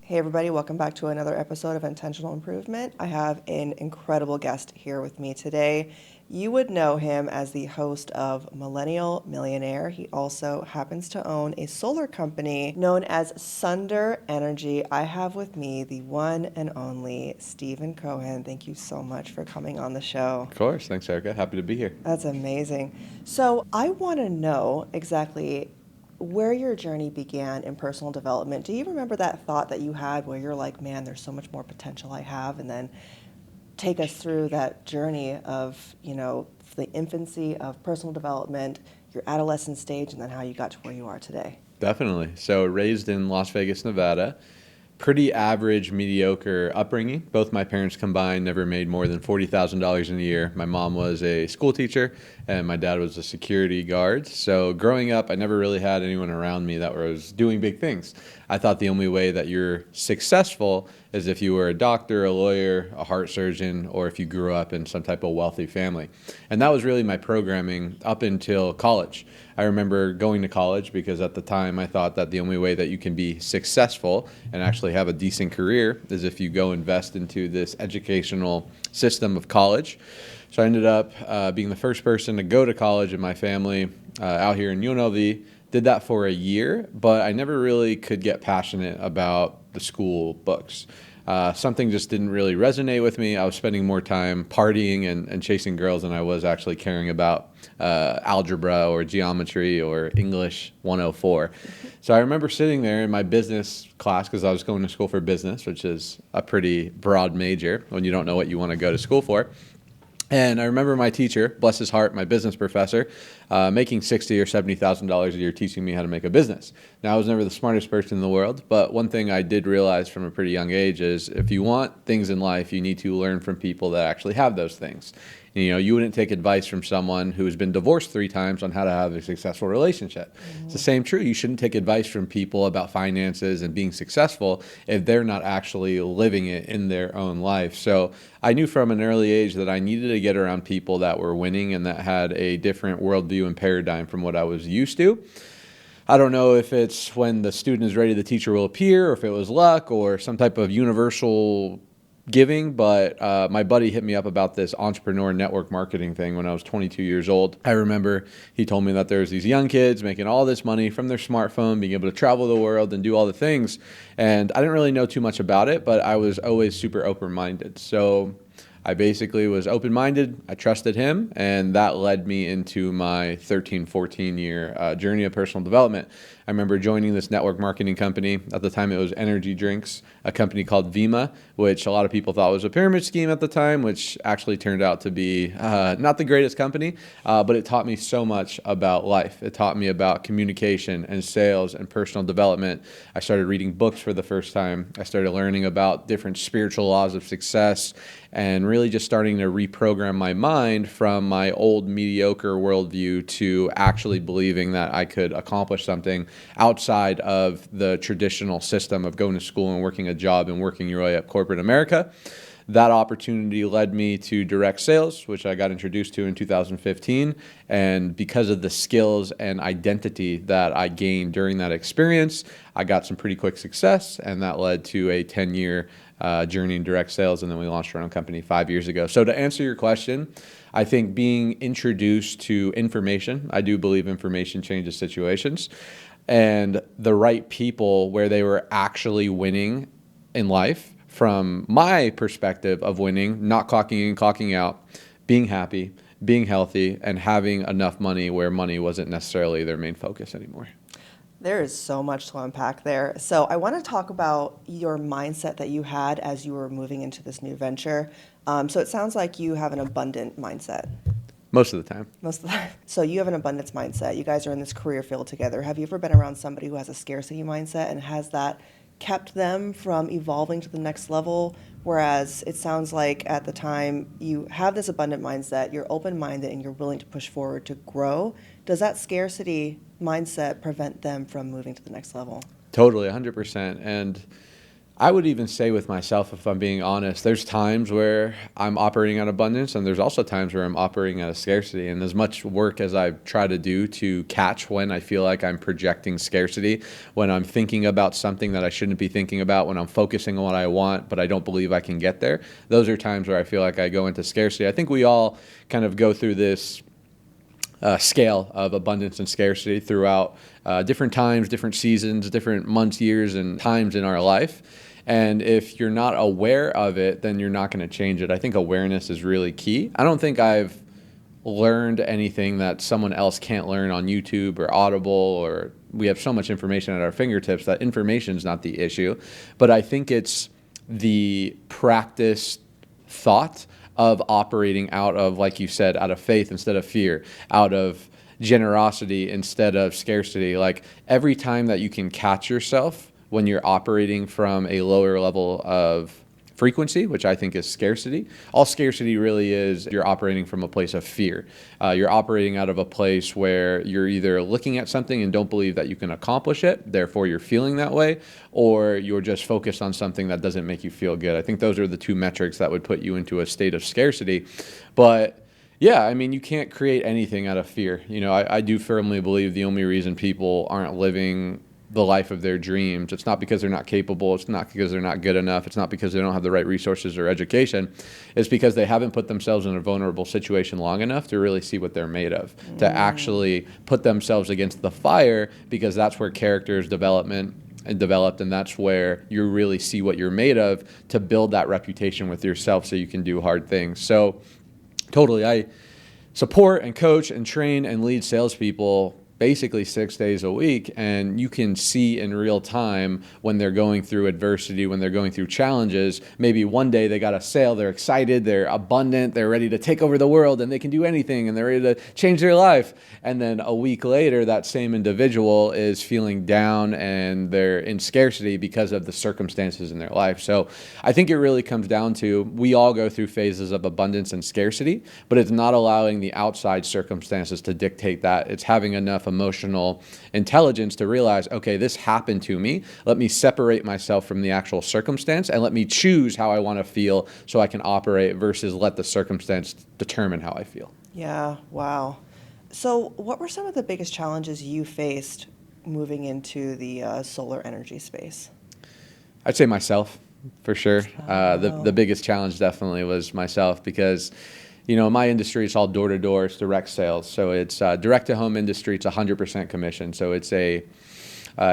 Hey everybody, welcome back to another episode of Intentional Improvement. I have an incredible guest here with me today. You would know him as the host of Millennial Millionaire. He also happens to own a solar company known as Sunder Energy. I have with me the one and only Steven Cohen. Thank you so much for coming on the show. Of course. Thanks, Erica. Happy to be here. That's amazing. So I want to know exactly where your journey began in personal development. Do you remember that thought that you had where you're like, man, there's so much more potential I have? And then take us through that journey of, the infancy of personal development, your adolescent stage, and then how you got to where you are today. Definitely. So raised in Las Vegas, Nevada. Pretty average, mediocre upbringing. Both my parents combined never made more than $40,000 in a year. My mom was a school teacher and my dad was a security guard. So growing up, I never really had anyone around me that was doing big things. I thought the only way that you're successful is if you were a doctor, a lawyer, a heart surgeon, or if you grew up in some type of wealthy family. And that was really my programming up until college. I remember going to college because at the time I thought that the only way that you can be successful and actually have a decent career is if you go invest into this educational system of college. So I ended up being the first person to go to college in my family out here in UNLV. Did that for a year, but I never really could get passionate about the school books. Something just didn't really resonate with me. I was spending more time partying and chasing girls than I was actually caring about algebra or geometry or English 104. So I remember sitting there in my business class because I was going to school for business, which is a pretty broad major when you don't know what you want to go to school for. And I remember my teacher, bless his heart, my business professor, making $60,000 or $70,000 a year teaching me how to make a business. Now, I was never the smartest person in the world, but one thing I did realize from a pretty young age is if you want things in life, you need to learn from people that actually have those things. You wouldn't take advice from someone who has been divorced 3 times on how to have a successful relationship. Mm-hmm. It's the same true. You shouldn't take advice from people about finances and being successful if they're not actually living it in their own life. So I knew from an early age that I needed to get around people that were winning and that had a different worldview and paradigm from what I was used to. I don't know if it's when the student is ready, the teacher will appear, or if it was luck or some type of universal giving, but my buddy hit me up about this entrepreneur network marketing thing when I was 22 years old. I remember he told me that there's these young kids making all this money from their smartphone, being able to travel the world and do all the things. And I didn't really know too much about it, but I was always super open-minded. So I basically was open-minded, I trusted him, and that led me into my 13, 14-year journey of personal development. I remember joining this network marketing company. At the time, it was energy drinks, a company called Vima, which a lot of people thought was a pyramid scheme at the time, which actually turned out to be not the greatest company, but it taught me so much about life. It taught me about communication and sales and personal development. I started reading books for the first time. I started learning about different spiritual laws of success and really just starting to reprogram my mind from my old mediocre worldview to actually believing that I could accomplish something outside of the traditional system of going to school and working a job and working your way up corporate America. That opportunity led me to direct sales, which I got introduced to in 2015. And because of the skills and identity that I gained during that experience, I got some pretty quick success, and that led to a 10-year journey in direct sales, and then we launched our own company 5 years ago. So to answer your question, I think being introduced to information, I do believe information changes situations, and the right people where they were actually winning in life, from my perspective of winning, not clocking in, clocking out, being happy, being healthy, and having enough money where money wasn't necessarily their main focus anymore. There is so much to unpack there. So I want to talk about your mindset that you had as you were moving into this new venture. So it sounds like you have an abundant mindset. Most of the time. Most of the time. So you have an abundance mindset. You guys are in this career field together. Have you ever been around somebody who has a scarcity mindset, and has that kept them from evolving to the next level? Whereas it sounds like at the time you have this abundant mindset, you're open-minded, and you're willing to push forward to grow. Does that scarcity mindset prevent them from moving to the next level? Totally, 100%. And I would even say with myself, if I'm being honest, there's times where I'm operating out of abundance, and there's also times where I'm operating out of scarcity. And as much work as I try to do to catch when I feel like I'm projecting scarcity, when I'm thinking about something that I shouldn't be thinking about, when I'm focusing on what I want, but I don't believe I can get there, those are times where I feel like I go into scarcity. I think we all kind of go through this scale of abundance and scarcity throughout different times, different seasons, different months, years, and times in our life. And if you're not aware of it, then you're not going to change it. I think awareness is really key. I don't think I've learned anything that someone else can't learn on YouTube or Audible, or we have so much information at our fingertips that information is not the issue. But I think it's the practice thought of operating out of, like you said, out of faith instead of fear, out of generosity instead of scarcity. Like every time that you can catch yourself when you're operating from a lower level of frequency, which I think is scarcity. All scarcity really is, you're operating from a place of fear. You're operating out of a place where you're either looking at something and don't believe that you can accomplish it, therefore you're feeling that way, or you're just focused on something that doesn't make you feel good. I think those are the two metrics that would put you into a state of scarcity. But yeah, I mean, you can't create anything out of fear. You know, I do firmly believe the only reason people aren't living the life of their dreams, it's not because they're not capable, it's not because they're not good enough, it's not because they don't have the right resources or education, it's because they haven't put themselves in a vulnerable situation long enough to really see what they're made of, to actually put themselves against the fire, because that's where character is developed, and that's where you really see what you're made of, to build that reputation with yourself so you can do hard things. So totally, I support and coach and train and lead salespeople basically 6 days a week, and you can see in real time when they're going through adversity, when they're going through challenges. Maybe one day they got a sale, they're excited, they're abundant, they're ready to take over the world, and they can do anything, and they're ready to change their life. And then a week later, that same individual is feeling down and they're in scarcity because of the circumstances in their life. So I think it really comes down to, we all go through phases of abundance and scarcity, but it's not allowing the outside circumstances to dictate that. It's having enough emotional intelligence to realize, okay, this happened to me. Let me separate myself from the actual circumstance and let me choose how I want to feel so I can operate, versus let the circumstance determine how I feel. Yeah, wow. So what were some of the biggest challenges you faced moving into the solar energy space? I'd say myself, for sure. The biggest challenge definitely was myself, because you know, in my industry, it's all door-to-door, it's direct sales. So it's direct-to-home industry, it's 100% commission. So it's a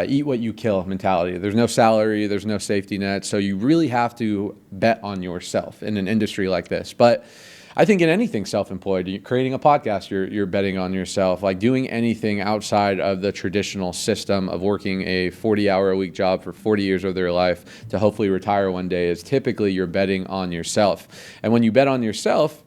eat what you kill mentality. There's no salary, there's no safety net. So you really have to bet on yourself in an industry like this. But I think in anything self-employed, creating a podcast, you're betting on yourself. Like doing anything outside of the traditional system of working a 40-hour-a-week job for 40 years of their life to hopefully retire one day, is typically you're betting on yourself. And when you bet on yourself,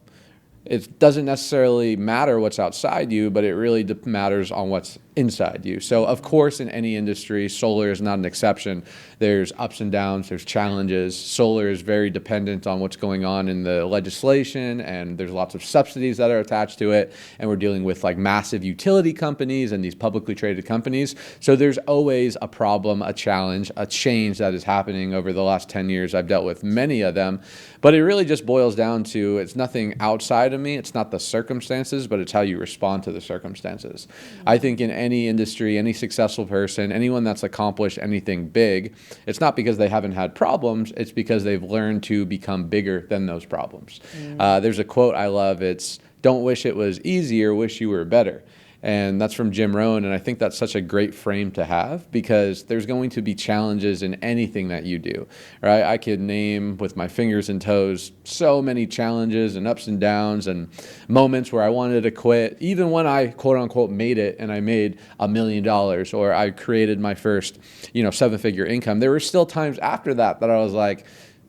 it doesn't necessarily matter what's outside you, but it really matters on what's inside you. So of course, in any industry, solar is not an exception. There's ups and downs, there's challenges. Solar is very dependent on what's going on in the legislation, and there's lots of subsidies that are attached to it. And we're dealing with like massive utility companies and these publicly traded companies. So there's always a problem, a challenge, a change that is happening over the last 10 years. I've dealt with many of them, but it really just boils down to, it's nothing outside of me. It's not the circumstances, but it's how you respond to the circumstances. I think in any industry, any successful person, anyone that's accomplished anything big, it's not because they haven't had problems, it's because they've learned to become bigger than those problems. There's a quote I love, it's, "Don't wish it was easier, wish you were better." And that's from Jim Rohn, and I think that's such a great frame to have, because there's going to be challenges in anything that you do, right? I could name with my fingers and toes so many challenges and ups and downs and moments where I wanted to quit, even when I quote unquote made it and I made $1 million, or I created my first, 7-figure income. There were still times after that I was like,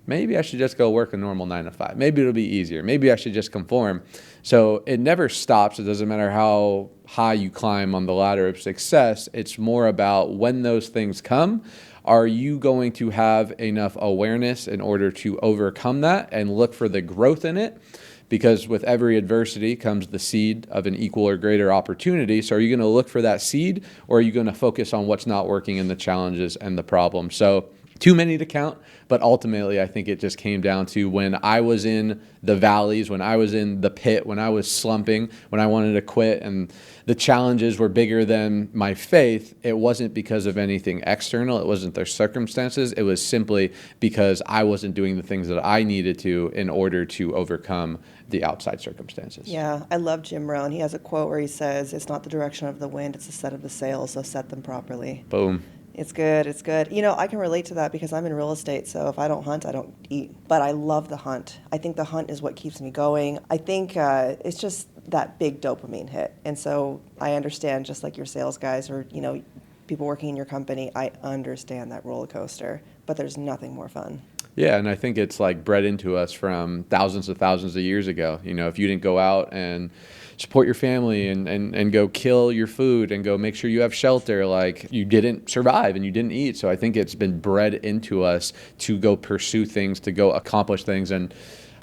maybe I should just go work a normal 9 to 5. Maybe it'll be easier. Maybe I should just conform. So it never stops. It doesn't matter how high you climb on the ladder of success. It's more about when those things come, are you going to have enough awareness in order to overcome that and look for the growth in it? Because with every adversity comes the seed of an equal or greater opportunity. So are you going to look for that seed, or are you going to focus on what's not working and the challenges and the problems? So too many to count, but ultimately I think it just came down to when I was in the valleys, when I was in the pit, when I was slumping, when I wanted to quit and the challenges were bigger than my faith, it wasn't because of anything external, it wasn't their circumstances, it was simply because I wasn't doing the things that I needed to in order to overcome the outside circumstances. Yeah, I love Jim Rohn. He has a quote where he says, "It's not the direction of the wind, it's the set of the sails, so set them properly." Boom. It's good. It's good. You know, I can relate to that because I'm in real estate. So if I don't hunt, I don't eat. But I love the hunt. I think the hunt is what keeps me going. I think it's just that big dopamine hit. And so I understand, just like your sales guys or, you know, people working in your company, I understand that roller coaster. But there's nothing more fun. Yeah, and I think it's like bred into us from thousands of years ago. You know, if you didn't go out and support your family and go kill your food and go make sure you have shelter, like you didn't survive and you didn't eat. So I think it's been bred into us to go pursue things, to go accomplish things. And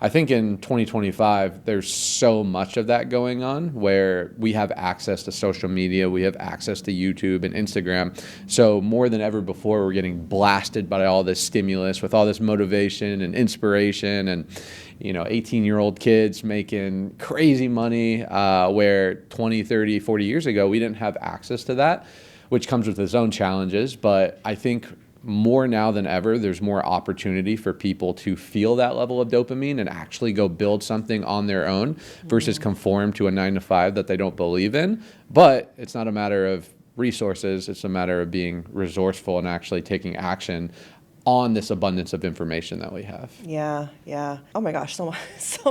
I think in 2025, there's so much of that going on where we have access to social media, we have access to YouTube and Instagram. So more than ever before, we're getting blasted by all this stimulus with all this motivation and inspiration and, you know, 18-year-old kids making crazy money where 20, 30, 40 years ago, we didn't have access to that, which comes with its own challenges. But I think more now than ever, there's more opportunity for people to feel that level of dopamine and actually go build something on their own versus conform to a 9-to-5 that they don't believe in. But it's not a matter of resources. It's a matter of being resourceful and actually taking action on this abundance of information that we have. Yeah, yeah. Oh my gosh, so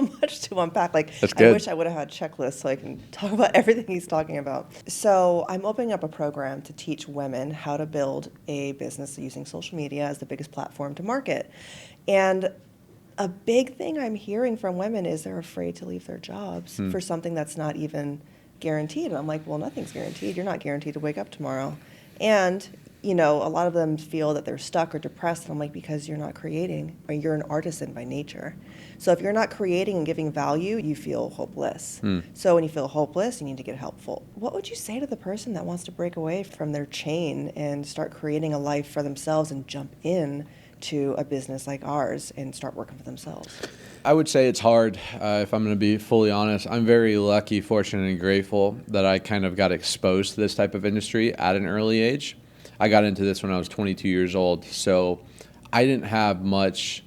much to unpack. Like, That's good. I wish I would have had checklists so I can talk about everything he's talking about. So I'm opening up a program to teach women how to build a business using social media as the biggest platform to market. And a big thing I'm hearing from women is they're afraid to leave their jobs for something that's not even guaranteed. And I'm like, well, nothing's guaranteed. You're not guaranteed to wake up tomorrow. And you know, a lot of them feel that they're stuck or depressed. And I'm like, because you're not creating, or you're an artisan by nature. So if you're not creating and giving value, you feel hopeless. So when you feel hopeless, you need to get helpful. What would you say to the person that wants to break away from their chain and start creating a life for themselves and jump in to a business like ours and start working for themselves? I would say it's hard, if I'm going to be fully honest. I'm very lucky, fortunate, and grateful that I kind of got exposed to this type of industry at an early age. I got into this when I was 22 years old, so I didn't have much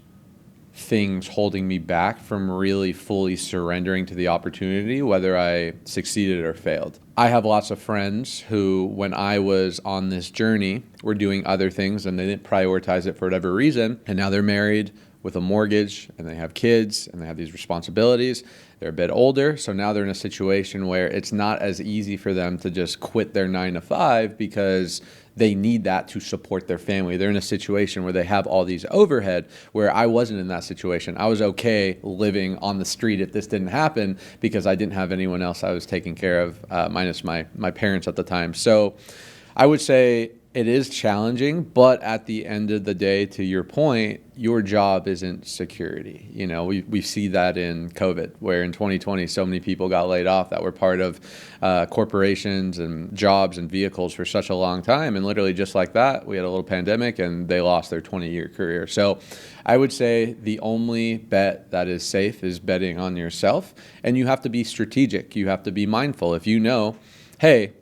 things holding me back from really fully surrendering to the opportunity, whether I succeeded or failed. I have lots of friends who, when I was on this journey, were doing other things and they didn't prioritize it for whatever reason, and now they're married with a mortgage and they have kids and they have these responsibilities. They're a bit older, so now they're in a situation where it's not as easy for them to just quit their 9-to-5 because they need that to support their family. They're in a situation where they have all these overhead, where I wasn't in that situation. I was okay living on the street if this didn't happen because I didn't have anyone else I was taking care of, minus my parents at the time. So I would say it is challenging, but at the end of the day, to your point, your job isn't security. You know, we see that in COVID, where in 2020, so many people got laid off that were part of corporations and jobs and vehicles for such a long time. And literally just like that, we had a little pandemic and they lost their 20-year career. So I would say the only bet that is safe is betting on yourself. And you have to be strategic. You have to be mindful. If you know, hey,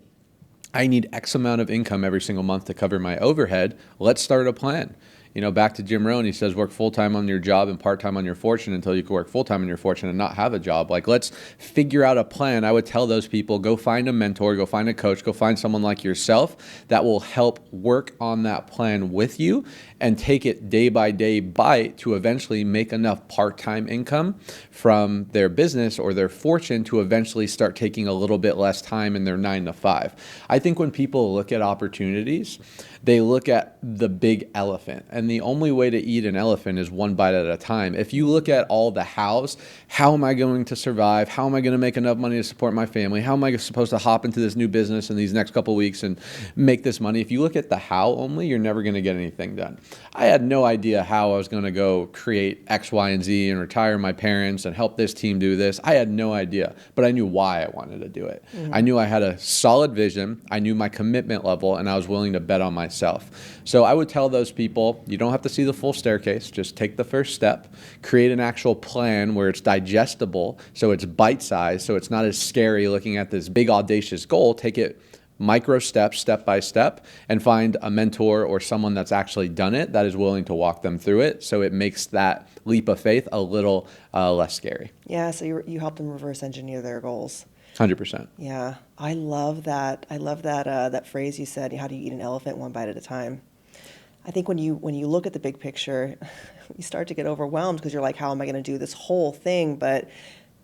I need X amount of income every single month to cover my overhead, let's start a plan. You know, back to Jim Rohn, he says work full-time on your job and part-time on your fortune until you can work full-time on your fortune and not have a job. Like, let's figure out a plan. I would tell those people, go find a mentor, go find a coach, go find someone like yourself that will help work on that plan with you and take it day by day bite to eventually make enough part-time income from their business or their fortune to eventually start taking a little bit less time in their 9-to-5. I think when people look at opportunities, they look at the big elephant. And the only way to eat an elephant is one bite at a time. If you look at all the hows, how am I going to survive? How am I going to make enough money to support my family? How am I supposed to hop into this new business in these next couple of weeks and make this money? If you look at the how only, you're never going to get anything done. I had no idea how I was going to go create X, Y, and Z and retire my parents and help this team do this. I had no idea, but I knew why I wanted to do it. I knew I had a solid vision. I knew my commitment level, and I was willing to bet on myself. So I would tell those people, you don't have to see the full staircase. Just take the first step, create an actual plan where it's digestible, so it's bite-sized, so it's not as scary looking at this big audacious goal. Take it micro steps, step by step, and find a mentor or someone that's actually done it that is willing to walk them through it, so it makes that leap of faith a little less scary. Yeah, so you help them reverse engineer their goals. 100%. Yeah, I love that. I love that phrase you said, how do you eat an elephant one bite at a time? I think when you look at the big picture, you start to get overwhelmed because you're like, how am I going to do this whole thing? But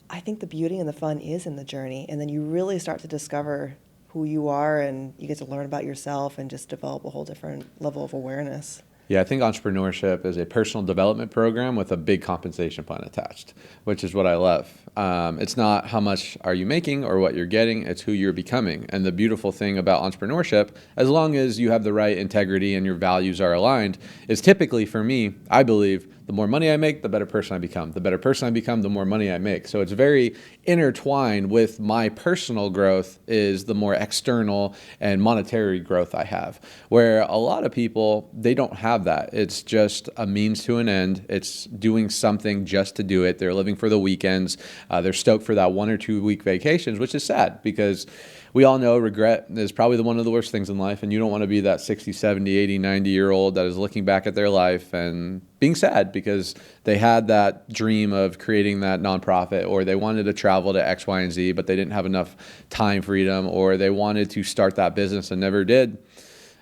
I think the beauty and the fun is in the journey, and then you really start to discover who you are, and you get to learn about yourself and just develop a whole different level of awareness. Yeah, I think entrepreneurship is a personal development program with a big compensation plan attached, which is what I love. It's not how much are you making or what you're getting, it's who you're becoming. And the beautiful thing about entrepreneurship, as long as you have the right integrity and your values are aligned, is typically, for me, I believe, the more money I make, the better person I become. The better person I become, the more money I make. So it's very intertwined with my personal growth is the more external and monetary growth I have. Where a lot of people, they don't have that. It's just a means to an end. It's doing something just to do it. They're living for the weekends. They're stoked for that 1 or 2 week vacations, which is sad because we all know regret is probably one of the worst things in life, and you don't want to be that 60, 70, 80, 90-year-old that is looking back at their life and being sad because they had that dream of creating that nonprofit, or they wanted to travel to X, Y, and Z, but they didn't have enough time freedom, or they wanted to start that business and never did.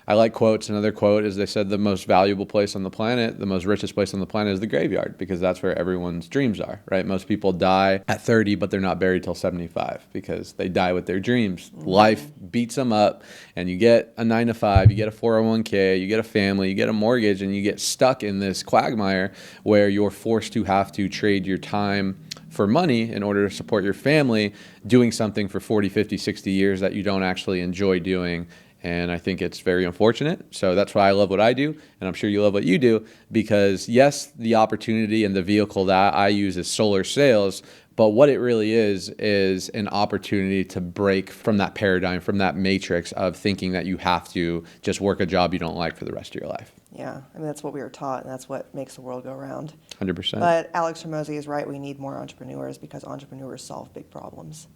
I like quotes. Another quote is they said the most valuable place on the planet, the most richest place on the planet is the graveyard, because that's where everyone's dreams are, right? Most people die at 30, but they're not buried till 75 because they die with their dreams. Life beats them up, and you get a 9 to 5, you get a 401k, you get a family, you get a mortgage, and you get stuck in this quagmire where you're forced to have to trade your time for money in order to support your family, doing something for 40, 50, 60 years that you don't actually enjoy doing. And I think it's very unfortunate. So that's why I love what I do. And I'm sure you love what you do because, yes, the opportunity and the vehicle that I use is solar sales. But what it really is an opportunity to break from that paradigm, from that matrix of thinking that you have to just work a job you don't like for the rest of your life. Yeah, I mean, that's what we were taught, and that's what makes the world go round. 100%. But Alex Hormozi is right. We need more entrepreneurs because entrepreneurs solve big problems,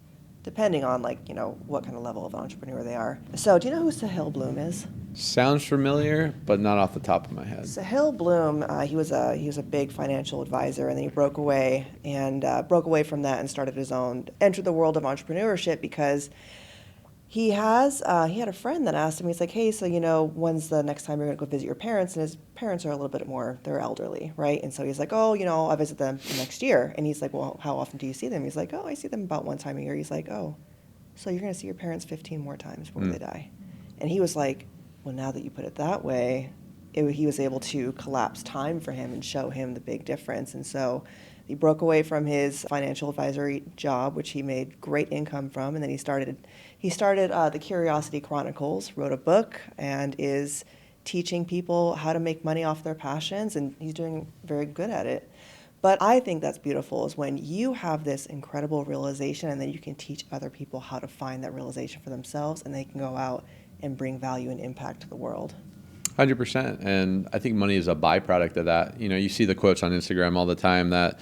depending on, what kind of level of entrepreneur they are. So do you know who Sahil Bloom is? Sounds familiar, but not off the top of my head. Sahil Bloom, he was a big financial advisor, and then he broke away from that and entered the world of entrepreneurship because he had a friend that asked him, he's like, hey, so, when's the next time you're going to go visit your parents? And his parents are a little bit more, they're elderly, right? And so he's like, oh, I'll visit them next year. And he's like, well, how often do you see them? He's like, oh, I see them about 1 time a year. He's like, oh, so you're going to see your parents 15 more times before they die. And he was like, well, now that you put it that way, he was able to collapse time for him and show him the big difference. And so he broke away from his financial advisory job, which he made great income from, and then he started the Curiosity Chronicles, wrote a book, and is teaching people how to make money off their passions, and he's doing very good at it. But I think that's beautiful is when you have this incredible realization and then you can teach other people how to find that realization for themselves, and they can go out and bring value and impact to the world. 100%. And I think money is a byproduct of that. You see the quotes on Instagram all the time that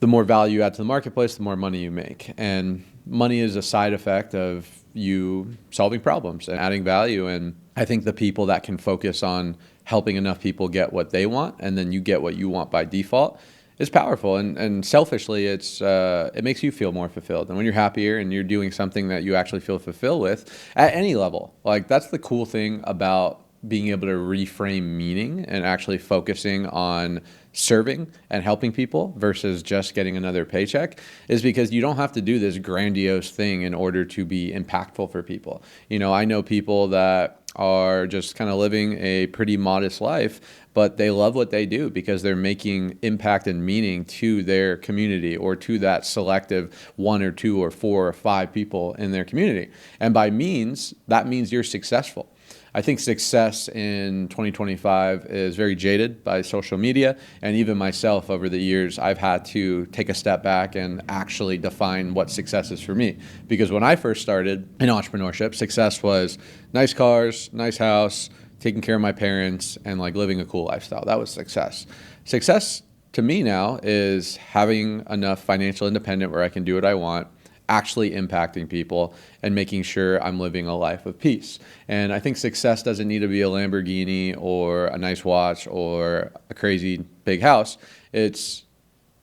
the more value you add to the marketplace, the more money you make. And money is a side effect of you solving problems and adding value. And I think the people that can focus on helping enough people get what they want, and then you get what you want by default, is powerful. And selfishly, it makes you feel more fulfilled. And when you're happier and you're doing something that you actually feel fulfilled with at any level, that's the cool thing about being able to reframe meaning and actually focusing on serving and helping people versus just getting another paycheck, is because you don't have to do this grandiose thing in order to be impactful for people. I know people that are just kind of living a pretty modest life, but they love what they do because they're making impact and meaning to their community or to that selective 1 or 2 or 4 or 5 people in their community. And by means, that means you're successful. I think success in 2025 is very jaded by social media, and even myself over the years, I've had to take a step back and actually define what success is for me. Because when I first started in entrepreneurship, success was nice cars, nice house, taking care of my parents, and like living a cool lifestyle. That was success. Success to me now is having enough financial independence where I can do what I want, actually impacting people and making sure I'm living a life of peace. And I think success doesn't need to be a Lamborghini or a nice watch or a crazy big house. It's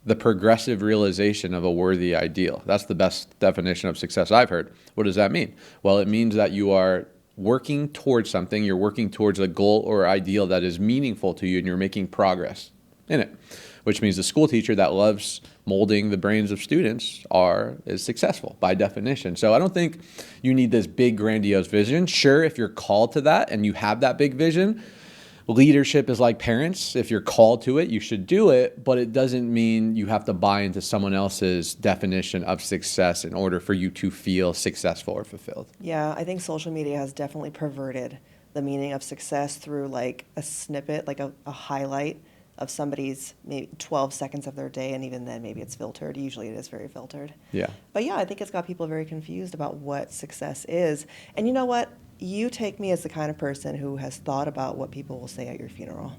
the progressive realization of a worthy ideal. That's the best definition of success I've heard. What does that mean? Well, it means that you are working towards something, you're working towards a goal or ideal that is meaningful to you, and you're making progress in it, which means the school teacher that loves molding the brains of students is successful by definition. So I don't think you need this big grandiose vision. Sure, if you're called to that and you have that big vision, leadership is like parents. If you're called to it, you should do it, but it doesn't mean you have to buy into someone else's definition of success in order for you to feel successful or fulfilled. Yeah, I think social media has definitely perverted the meaning of success through like a snippet, like a highlight of somebody's maybe 12 seconds of their day, and even then maybe it's filtered. Usually it is very filtered. Yeah. But yeah, I think it's got people very confused about what success is. And you know what? You take me as the kind of person who has thought about what people will say at your funeral.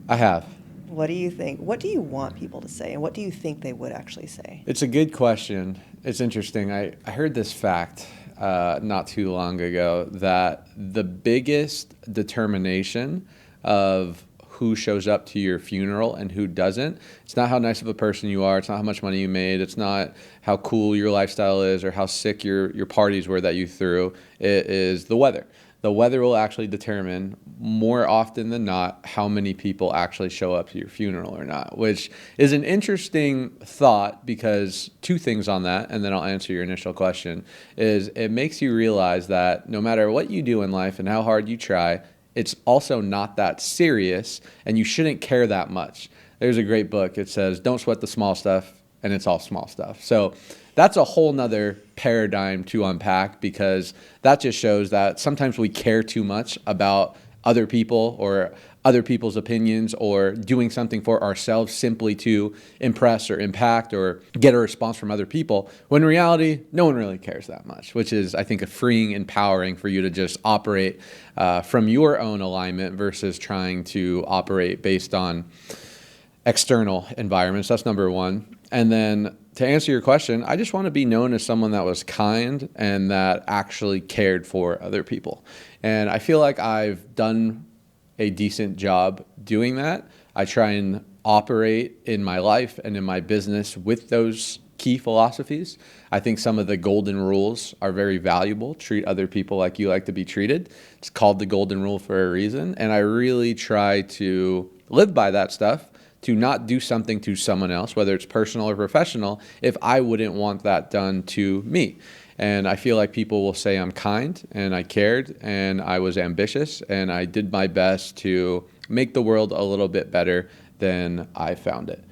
I have. What do you think? What do you want people to say, and what do you think they would actually say? It's a good question. It's interesting. I heard this fact not too long ago that the biggest determination of who shows up to your funeral and who doesn't, it's not how nice of a person you are, it's not how much money you made, it's not how cool your lifestyle is or how sick your parties were that you threw. It is the weather. The weather will actually determine more often than not how many people actually show up to your funeral or not, which is an interesting thought, because two things on that, and then I'll answer your initial question, is it makes you realize that no matter what you do in life and how hard you try, it's also not that serious, and you shouldn't care that much. There's a great book. It says, don't sweat the small stuff, and it's all small stuff. So that's a whole nother paradigm to unpack, because that just shows that sometimes we care too much about other people or other people's opinions or doing something for ourselves simply to impress or impact or get a response from other people, when in reality, no one really cares that much, which is, I think, a freeing, empowering for you to just operate from your own alignment versus trying to operate based on external environments. That's number one. And then to answer your question, I just want to be known as someone that was kind and that actually cared for other people. And I feel like I've done a decent job doing that. I try and operate in my life and in my business with those key philosophies. I think some of the golden rules are very valuable. Treat other people like you like to be treated. It's called the golden rule for a reason. And I really try to live by that stuff, to not do something to someone else, whether it's personal or professional, if I wouldn't want that done to me. And I feel like people will say I'm kind and I cared and I was ambitious and I did my best to make the world a little bit better than I found it.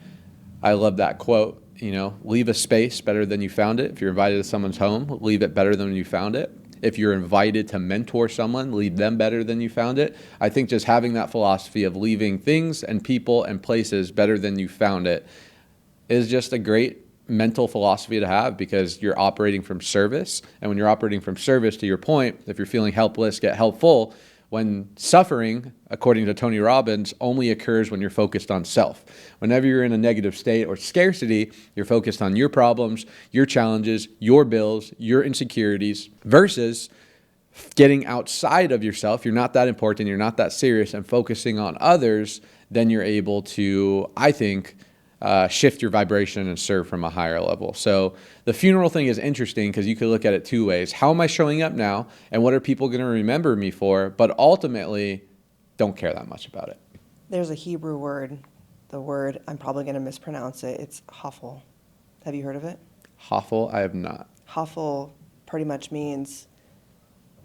I love that quote, leave a space better than you found it. If you're invited to someone's home, leave it better than you found it. If you're invited to mentor someone, leave them better than you found it. I think just having that philosophy of leaving things and people and places better than you found it is just a great mental philosophy to have, because you're operating from service. And when you're operating from service, to your point, if you're feeling helpless, get helpful. When suffering, according to Tony Robbins, only occurs when you're focused on self. Whenever you're in a negative state or scarcity, you're focused on your problems, your challenges, your bills, your insecurities, versus getting outside of yourself. You're not that important, you're not that serious, and focusing on others, then you're able to, I think, shift your vibration and serve from a higher level. So the funeral thing is interesting because you could look at it two ways. How am I showing up now? And what are people going to remember me for? But ultimately, don't care that much about it. There's a Hebrew word, the word, I'm probably going to mispronounce it. It's hafel. Have you heard of it? Hafel? I have not. Hafel pretty much means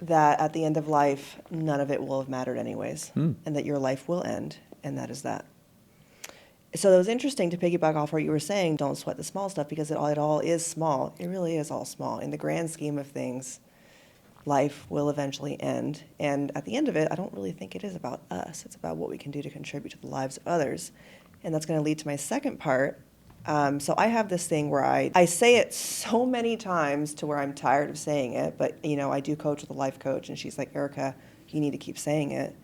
that at the end of life, none of it will have mattered anyways, and that your life will end, and that is that. So it was interesting to piggyback off what you were saying, don't sweat the small stuff, because it all is small. It really is all small. In the grand scheme of things, life will eventually end. And at the end of it, I don't really think it is about us. It's about what we can do to contribute to the lives of others. And that's going to lead to my second part. So I have this thing where I say it so many times to where I'm tired of saying it. But, I do coach with a life coach, and she's like, Erica, you need to keep saying it,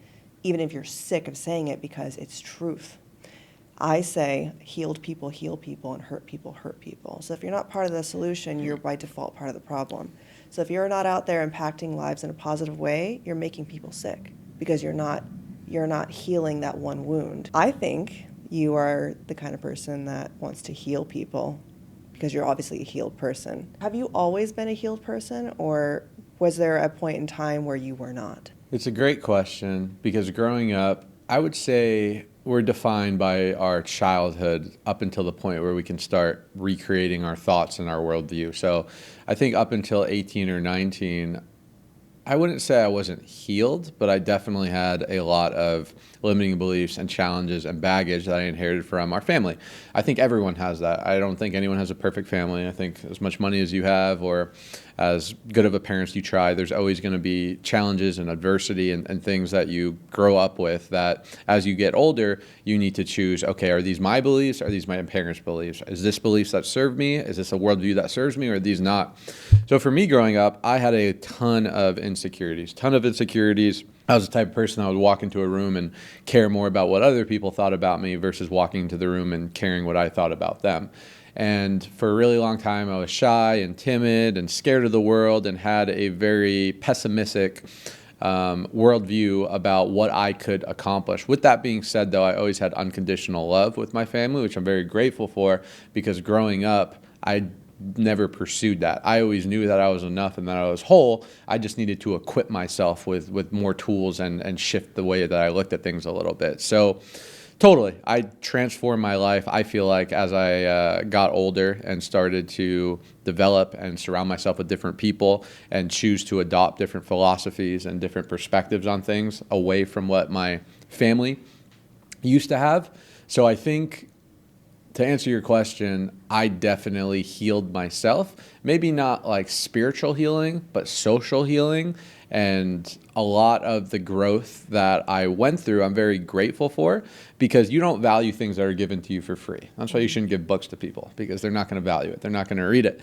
even if you're sick of saying it, because it's truth. I say healed people heal people and hurt people hurt people. So if you're not part of the solution, you're by default part of the problem. So if you're not out there impacting lives in a positive way, you're making people sick because you're not healing that one wound. I think you are the kind of person that wants to heal people because you're obviously a healed person. Have you always been a healed person, or was there a point in time where you were not? It's a great question because growing up, I would say we're defined by our childhood up until the point where we can start recreating our thoughts and our worldview. So I think up until 18 or 19, I wouldn't say I wasn't healed, but I definitely had a lot of limiting beliefs and challenges and baggage that I inherited from our family. I think everyone has that. I don't think anyone has a perfect family. I think as much money as you have or as good of a parent you try, there's always going to be challenges and adversity and things that you grow up with that as you get older, you need to choose, okay, are these my beliefs? Are these my parents' beliefs? Is this beliefs that serve me? Is this a worldview that serves me, or are these not? So for me growing up, I had a ton of insecurities. I was the type of person that would walk into a room and care more about what other people thought about me versus walking into the room and caring what I thought about them. And for a really long time, I was shy and timid and scared of the world and had a very pessimistic worldview about what I could accomplish. With that being said, though, I always had unconditional love with my family, which I'm very grateful for, because growing up, I never pursued that. I always knew that I was enough and that I was whole. I just needed to equip myself with more tools and shift the way that I looked at things a little bit. So totally, I transformed my life, I feel like, as I got older and started to develop and surround myself with different people and choose to adopt different philosophies and different perspectives on things away from what my family used to have. So I think, to answer your question, I definitely healed myself. Maybe not like spiritual healing, but social healing. And a lot of the growth that I went through, I'm very grateful for, because you don't value things that are given to you for free. That's why you shouldn't give books to people, because they're not going to value it. They're not going to read it.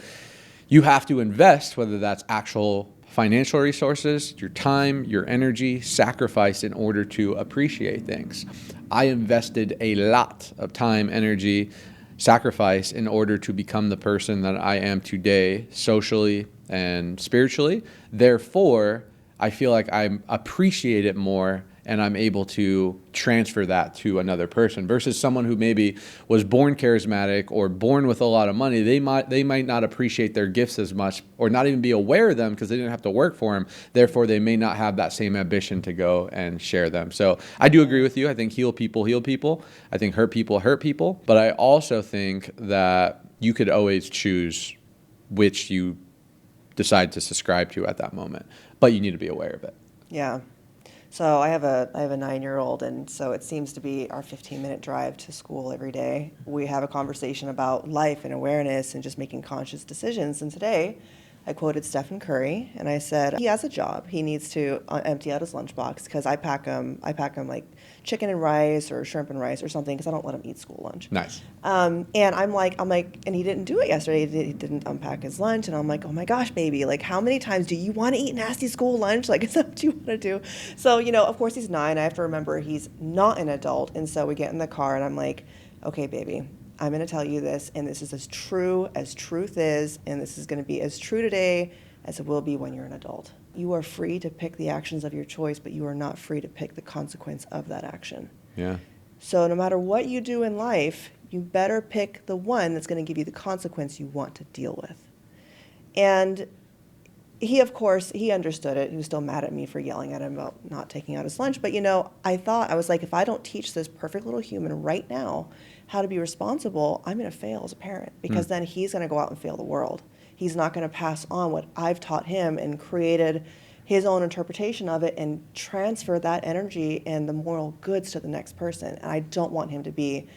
You have to invest, whether that's actual financial resources, your time, your energy, sacrifice in order to appreciate things. I invested a lot of time, energy, sacrifice in order to become the person that I am today, socially and spiritually. Therefore, I feel like I appreciate it more and I'm able to transfer that to another person versus someone who maybe was born charismatic or born with a lot of money. They might not appreciate their gifts as much or not even be aware of them because they didn't have to work for them. Therefore, they may not have that same ambition to go and share them. So I do agree with you. I think heal people heal people. I think hurt people hurt people. But I also think that you could always choose which you decide to subscribe to at that moment, but you need to be aware of it. Yeah. So I have a 9-year-old, and so it seems to be our 15-minute drive to school every day. We have a conversation about life and awareness and just making conscious decisions. And today I quoted Stephen Curry, and I said he has a job. He needs to empty out his lunchbox because I pack him like chicken and rice or shrimp and rice or something because I don't let him eat school lunch. Nice. And I'm like, and he didn't do it yesterday. He didn't unpack his lunch, and I'm like, oh my gosh, baby, like how many times do you want to eat nasty school lunch? Like, is that what you want to do? So, of course he's 9. I have to remember he's not an adult, and so we get in the car, and I'm like, okay, baby, I'm going to tell you this, and this is as true as truth is, and this is going to be as true today as it will be when you're an adult. You are free to pick the actions of your choice, but you are not free to pick the consequence of that action. Yeah. So no matter what you do in life, you better pick the one that's going to give you the consequence you want to deal with. And he, of course, he understood it. He was still mad at me for yelling at him about not taking out his lunch. But, I was like, if I don't teach this perfect little human right now how to be responsible, I'm going to fail as a parent because then he's going to go out and fail the world. He's not going to pass on what I've taught him and created his own interpretation of it and transfer that energy and the moral goods to the next person. And I don't want him to be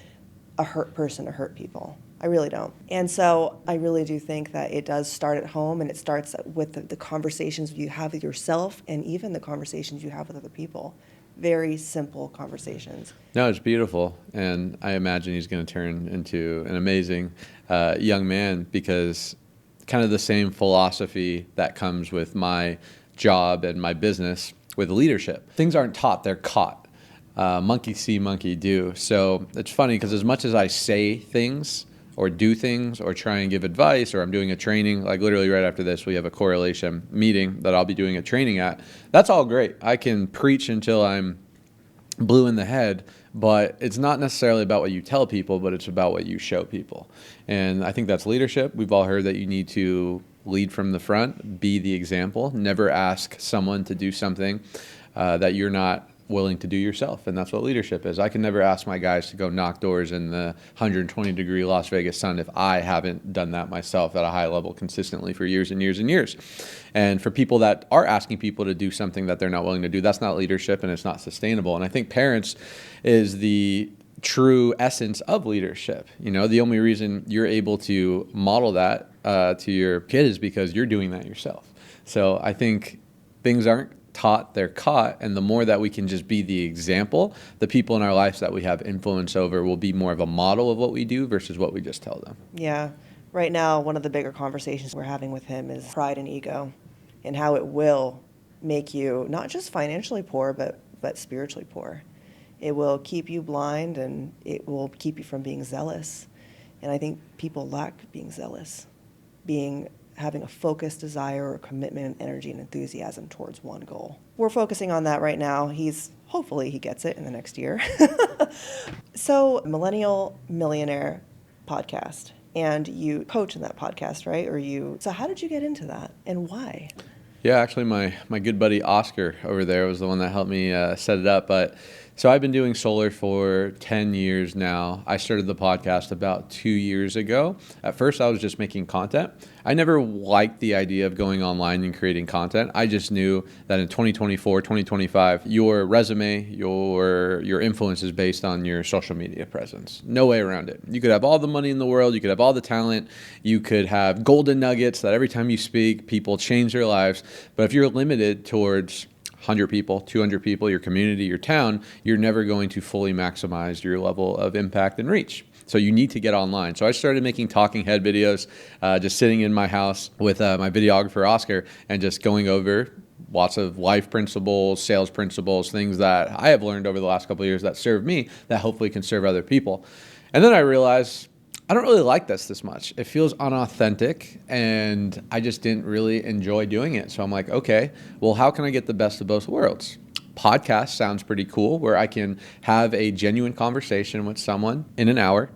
a hurt person to hurt people. I really don't. And so I really do think that it does start at home, and it starts with the conversations you have with yourself and even the conversations you have with other people. Very simple conversations. No, it's beautiful. And I imagine he's going to turn into an amazing young man, because kind of the same philosophy that comes with my job and my business with leadership. Things aren't taught, they're caught. Monkey see, monkey do. So it's funny because as much as I say things or do things or try and give advice, or I'm doing a training, like literally right after this, we have a correlation meeting that I'll be doing a training at. That's all great. I can preach until I'm blue in the head, but it's not necessarily about what you tell people, but it's about what you show people. And I think that's leadership. We've all heard that you need to lead from the front, be the example, never ask someone to do something that you're not willing to do yourself. And that's what leadership is. I can never ask my guys to go knock doors in the 120-degree Las Vegas sun if I haven't done that myself at a high level consistently for years and years and years. And for people that are asking people to do something that they're not willing to do, that's not leadership, and it's not sustainable. And I think parents is the true essence of leadership. You know, the only reason you're able to model that to your kid is because you're doing that yourself. So I think things aren't taught, they're caught. And the more that we can just be the example, the people in our lives that we have influence over will be more of a model of what we do versus what we just tell them. Yeah. Right now, one of the bigger conversations we're having with him is pride and ego, and how it will make you not just financially poor, but spiritually poor. It will keep you blind, and it will keep you from being zealous. And I think people lack being zealous, having a focused desire or commitment and energy and enthusiasm towards one goal. We're focusing on that right now. Hopefully he gets it in the next year. So, Millennial Millionaire podcast, and you coach in that podcast, right? So how did you get into that, and why? Yeah, actually my good buddy Oscar over there was the one that helped me set it up. But so I've been doing solar for 10 years now. I started the podcast about 2 years ago. At first, I was just making content. I never liked the idea of going online and creating content. I just knew that in 2024, 2025, your resume, your influence is based on your social media presence. No way around it. You could have all the money in the world. You could have all the talent. You could have golden nuggets that every time you speak, people change their lives. But if you're limited towards 100 people, 200 people, your community, your town, you're never going to fully maximize your level of impact and reach. So you need to get online. So I started making talking head videos, just sitting in my house with my videographer, Oscar, and just going over lots of life principles, sales principles, things that I have learned over the last couple of years that serve me, that hopefully can serve other people. And then I realized I don't really like this much. It feels unauthentic, and I just didn't really enjoy doing it. So I'm like, okay, well, how can I get the best of both worlds? Podcast sounds pretty cool, where I can have a genuine conversation with someone in an hour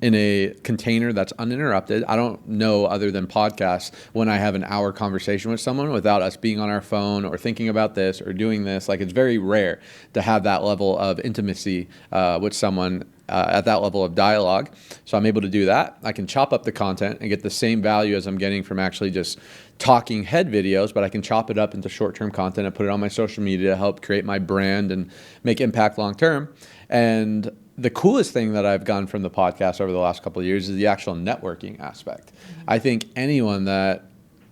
in a container that's uninterrupted. I don't know other than podcasts when I have an hour conversation with someone without us being on our phone or thinking about this or doing this. Like, it's very rare to have that level of intimacy with someone at that level of dialogue. So I'm able to do that. I can chop up the content and get the same value as I'm getting from actually just talking head videos, but I can chop it up into short-term content and put it on my social media to help create my brand and make impact long-term. And the coolest thing that I've gotten from the podcast over the last couple of years is the actual networking aspect. I think anyone that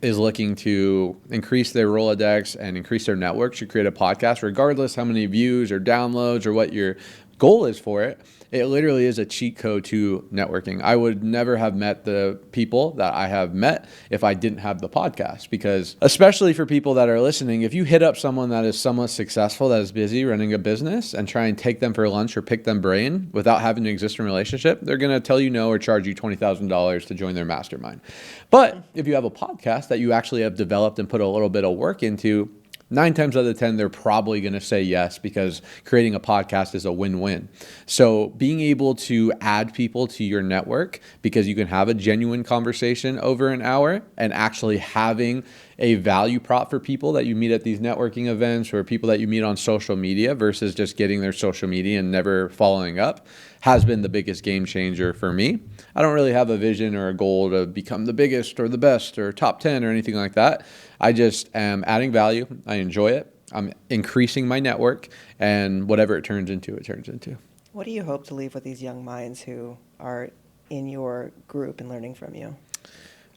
is looking to increase their Rolodex and increase their network should create a podcast, regardless how many views or downloads or what your goal is for it. It literally is a cheat code to networking. I would never have met the people that I have met if I didn't have the podcast, because especially for people that are listening, if you hit up someone that is somewhat successful, that is busy running a business, and try and take them for lunch or pick them brain without having an existing relationship, they're going to tell you no or charge you $20,000 to join their mastermind. But if you have a podcast that you actually have developed and put a little bit of work into, 9 times out of 10, they're probably going to say yes, because creating a podcast is a win-win. So being able to add people to your network, because you can have a genuine conversation over an hour, and actually having a value prop for people that you meet at these networking events or people that you meet on social media versus just getting their social media and never following up, has been the biggest game changer for me. I don't really have a vision or a goal to become the biggest or the best or top 10 or anything like that. I just am adding value. I enjoy it. I'm increasing my network, and whatever it turns into, it turns into. What do you hope to leave with these young minds who are in your group and learning from you?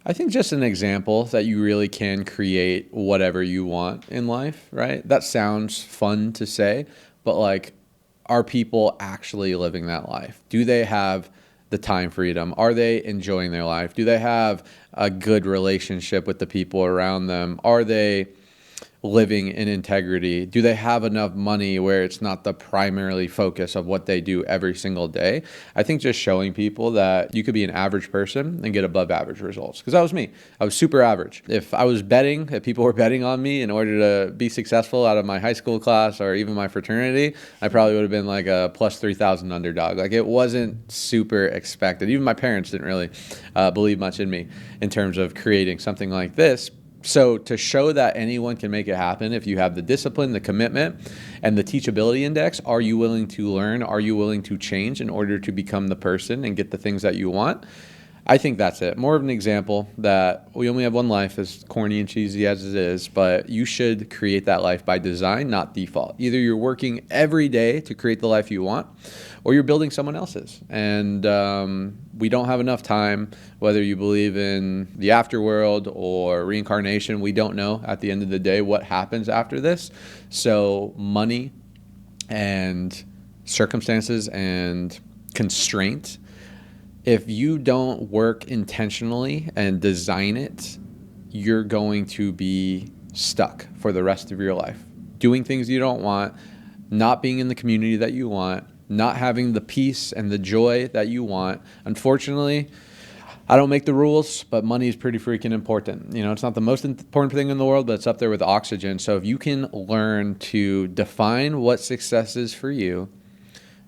I think just an example that you really can create whatever you want in life, right? That sounds fun to say, but like, are people actually living that life? Do they have the time freedom? Are they enjoying their life? Do they have a good relationship with the people around them? Are they living in integrity? Do they have enough money where it's not the primarily focus of what they do every single day? I think just showing people that you could be an average person and get above average results. Because that was me. I was super average. If I was betting, if people were betting on me in order to be successful out of my high school class or even my fraternity, I probably would have been like a plus 3,000 underdog. Like, it wasn't super expected. Even my parents didn't really believe much in me in terms of creating something like this. So to show that anyone can make it happen, if you have the discipline, the commitment, and the teachability index, are you willing to learn? Are you willing to change in order to become the person and get the things that you want? I think that's it. More of an example that we only have one life, as corny and cheesy as it is, but you should create that life by design, not default. Either you're working every day to create the life you want, or you're building someone else's. And we don't have enough time, whether you believe in the afterworld or reincarnation. We don't know at the end of the day what happens after this. So money and circumstances and constraint, if you don't work intentionally and design it, you're going to be stuck for the rest of your life. Doing things you don't want, not being in the community that you want, not having the peace and the joy that you want. Unfortunately, I don't make the rules, but money is pretty freaking important. You know, it's not the most important thing in the world, but it's up there with oxygen. So if you can learn to define what success is for you,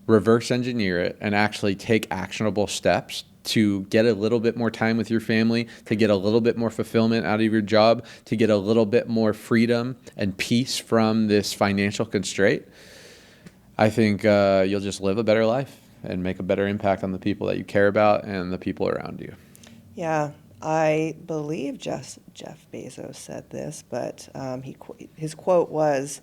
reverse engineer it, and actually take actionable steps to get a little bit more time with your family, to get a little bit more fulfillment out of your job, to get a little bit more freedom and peace from this financial constraint, I think you'll just live a better life and make a better impact on the people that you care about and the people around you. Yeah, I believe Jeff Bezos said this, but his quote was,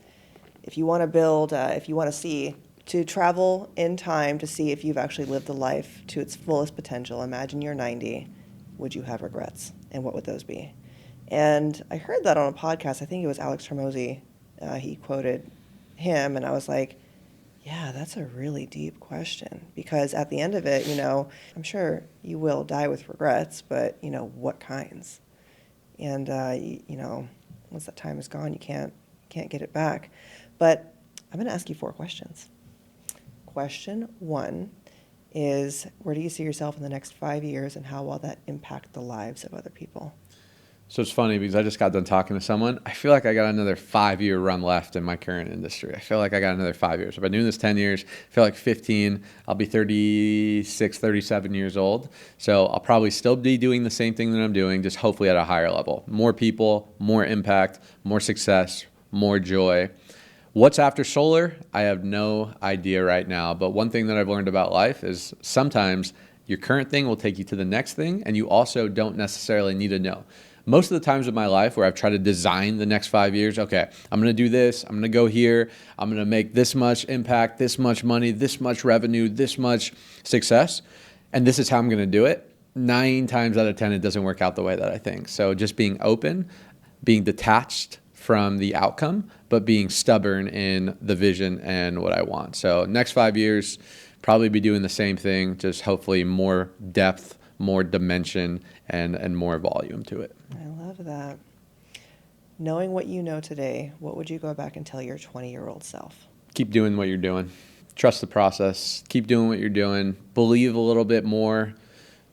if you want to build, if you want to see, to travel in time to see if you've actually lived the life to its fullest potential, imagine you're 90, would you have regrets? And what would those be? And I heard that on a podcast. I think it was Alex Hormozy. He quoted him, and I was like, yeah, that's a really deep question, because at the end of it, you know, I'm sure you will die with regrets, but, you know, what kinds? And, you know, once that time is gone, you can't get it back. But I'm going to ask you 4 questions. Question 1 is, where do you see yourself in the next 5 years, and how will that impact the lives of other people? So it's funny because I just got done talking to someone. I feel like I got another 5-year run left in my current industry. I feel like I got another 5 years. I've been doing this 10 years. I feel like 15. I'll be 36, 37 years old. So I'll probably still be doing the same thing that I'm doing, just hopefully at a higher level. More people, more impact, more success, more joy. What's after solar? I have no idea right now. But one thing that I've learned about life is sometimes your current thing will take you to the next thing, and you also don't necessarily need to know. Most of the times in my life where I've tried to design the next 5 years, okay, I'm going to do this, I'm going to go here, I'm going to make this much impact, this much money, this much revenue, this much success, and this is how I'm going to do it. 9 times out of 10, it doesn't work out the way that I think. So just being open, being detached from the outcome, but being stubborn in the vision and what I want. So next 5 years, probably be doing the same thing, just hopefully more depth, more dimension, and more volume to it. I love that. Knowing what you know today, what would you go back and tell your 20-year-old self? Keep doing what you're doing. Trust the process. Keep doing what you're doing. Believe a little bit more.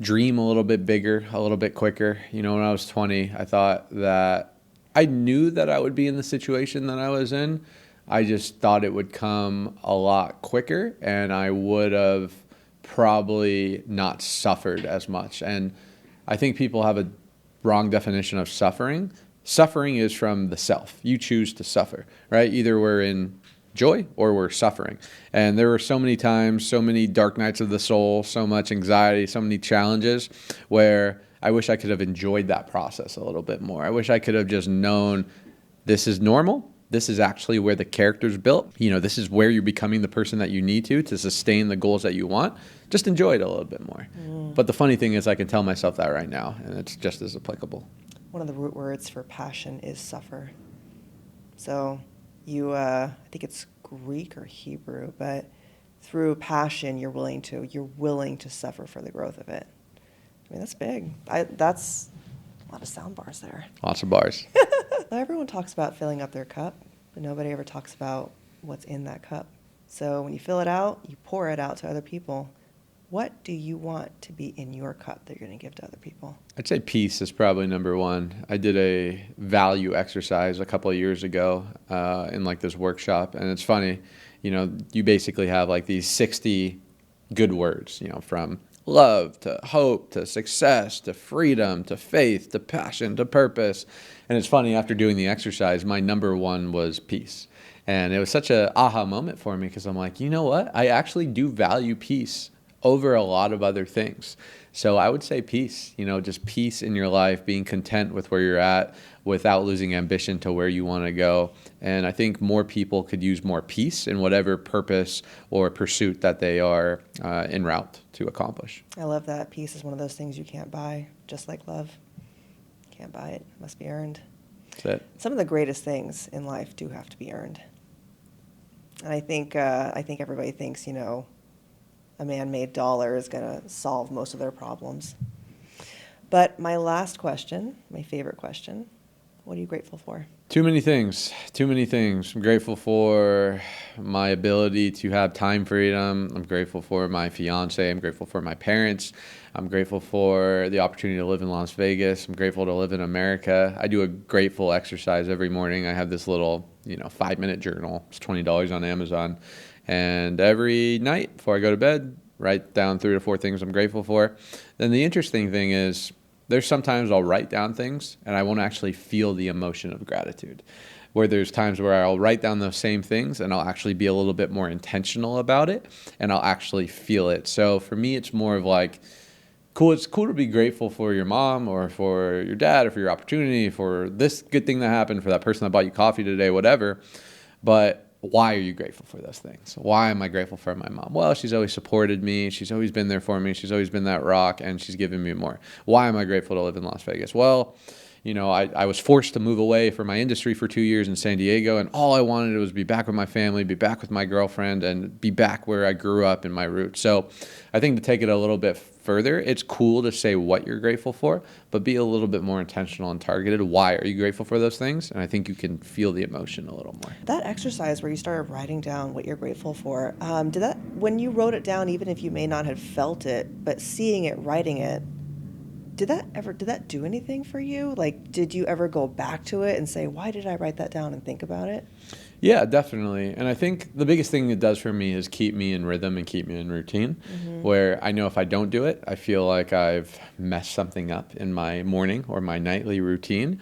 Dream a little bit bigger, a little bit quicker. You know, when I was 20, I thought that I knew that I would be in the situation that I was in. I just thought it would come a lot quicker, and I would have probably not suffered as much. And I think people have a wrong definition of suffering. Suffering is from the self. You choose to suffer, right? Either we're in joy or we're suffering. And there were so many times, so many dark nights of the soul, so much anxiety, so many challenges where I wish I could have enjoyed that process a little bit more. I wish I could have just known this is normal. this is actually where the character's built. This is where you're becoming the person that you need to sustain the goals that you want. Just enjoy it a little bit more. But the funny thing is I can tell myself that right now, and it's just as applicable. One of the root words for passion is suffer. So I think it's Greek or Hebrew, but through passion, you're willing to suffer for the growth of it. I mean, that's big. That's a lot of sound bars there. Lots of bars. Everyone talks about filling up their cup, but nobody ever talks about what's in that cup. So when you fill it out, you pour it out to other people. What do you want to be in your cup that you're going to give to other people? I'd say peace is probably number one. I did a value exercise a couple of years ago in like this workshop, and it's funny, you basically have like these 60 good words, from love to hope to success to freedom to faith to passion to purpose. And it's funny, after doing the exercise, my number one was peace. And it was such an aha moment for me because I'm like, you know what? I actually do value peace over a lot of other things. So I would say peace, just peace in your life, being content with where you're at without losing ambition to where you want to go. And I think more people could use more peace in whatever purpose or pursuit that they are en route to accomplish. I love that. Peace is one of those things you can't buy, just like love. Can't buy it. It must be earned. That's it. Some of the greatest things in life do have to be earned. And I think everybody thinks, a man-made dollar is going to solve most of their problems. But my last question, my favorite question, what are you grateful for? Too many things. I'm grateful for my ability to have time freedom. I'm grateful for my fiance. I'm grateful for my parents. I'm grateful for the opportunity to live in Las Vegas. I'm grateful to live in America. I do a grateful exercise every morning. I have this little, 5-minute journal. It's $20 on Amazon. And every night before I go to bed, write down 3 to 4 things I'm grateful for. Then the interesting thing is there's sometimes I'll write down things and I won't actually feel the emotion of gratitude. Where there's times where I'll write down those same things and I'll actually be a little bit more intentional about it and I'll actually feel it. So for me, it's more of like, cool. It's cool to be grateful for your mom or for your dad or for your opportunity, for this good thing that happened, for that person that bought you coffee today, whatever. But why are you grateful for those things? Why am I grateful for my mom? Well, she's always supported me. She's always been there for me. She's always been that rock, and she's given me more. Why am I grateful to live in Las Vegas? Well, I was forced to move away from my industry for 2 years in San Diego, and all I wanted was be back with my family, be back with my girlfriend, and be back where I grew up in my roots. So I think to take it a little bit further, it's cool to say what you're grateful for, but be a little bit more intentional and targeted. Why are you grateful for those things? And I think you can feel the emotion a little more. That exercise where you started writing down what you're grateful for, when you wrote it down, even if you may not have felt it, but seeing it, writing it, did that do anything for you? Like, did you ever go back to it and say, why did I write that down, and think about it? Yeah, definitely. And I think the biggest thing it does for me is keep me in rhythm and keep me in routine, where I know if I don't do it, I feel like I've messed something up in my morning or my nightly routine.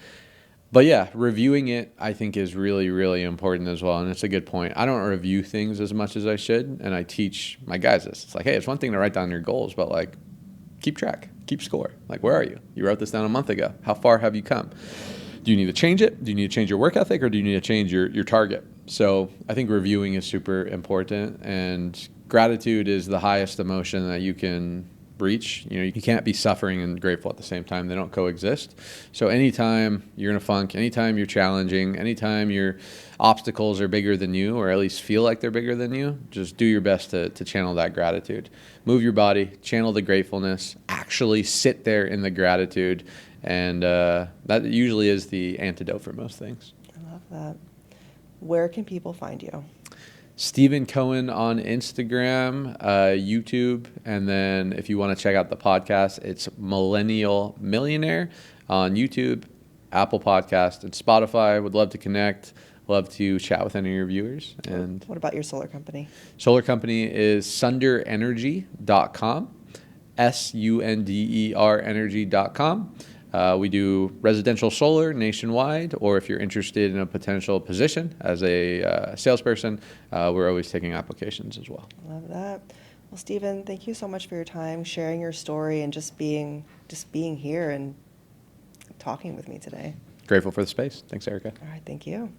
But yeah, reviewing it, I think, is really, really important as well. And it's a good point. I don't review things as much as I should. And I teach my guys this. It's like, hey, it's one thing to write down your goals, but like, keep track, keep score. Like, where are you? You wrote this down a month ago. How far have you come? Do you need to change it? Do you need to change your work ethic, or do you need to change your target? So I think reviewing is super important, and gratitude is the highest emotion that you can reach. You can't be suffering and grateful at the same time. They don't coexist. So anytime you're in a funk, anytime you're challenging, anytime your obstacles are bigger than you, or at least feel like they're bigger than you, just do your best to channel that gratitude. Move your body, channel the gratefulness, actually sit there in the gratitude. And that usually is the antidote for most things. I love that. Where can people find you? Steven Cohen on Instagram, YouTube, and then if you want to check out the podcast, it's Millennial Millionaire on YouTube, Apple Podcast, and Spotify. Would love to connect. Love to chat with any of your viewers. And what about your solar company? Solar company is sunderenergy.com, SUNDER energy.com. We do residential solar nationwide, or if you're interested in a potential position as a salesperson, we're always taking applications as well. I love that. Well, Steven, thank you so much for your time, sharing your story, and just being here and talking with me today. Grateful for the space. Thanks, Erica. All right, thank you.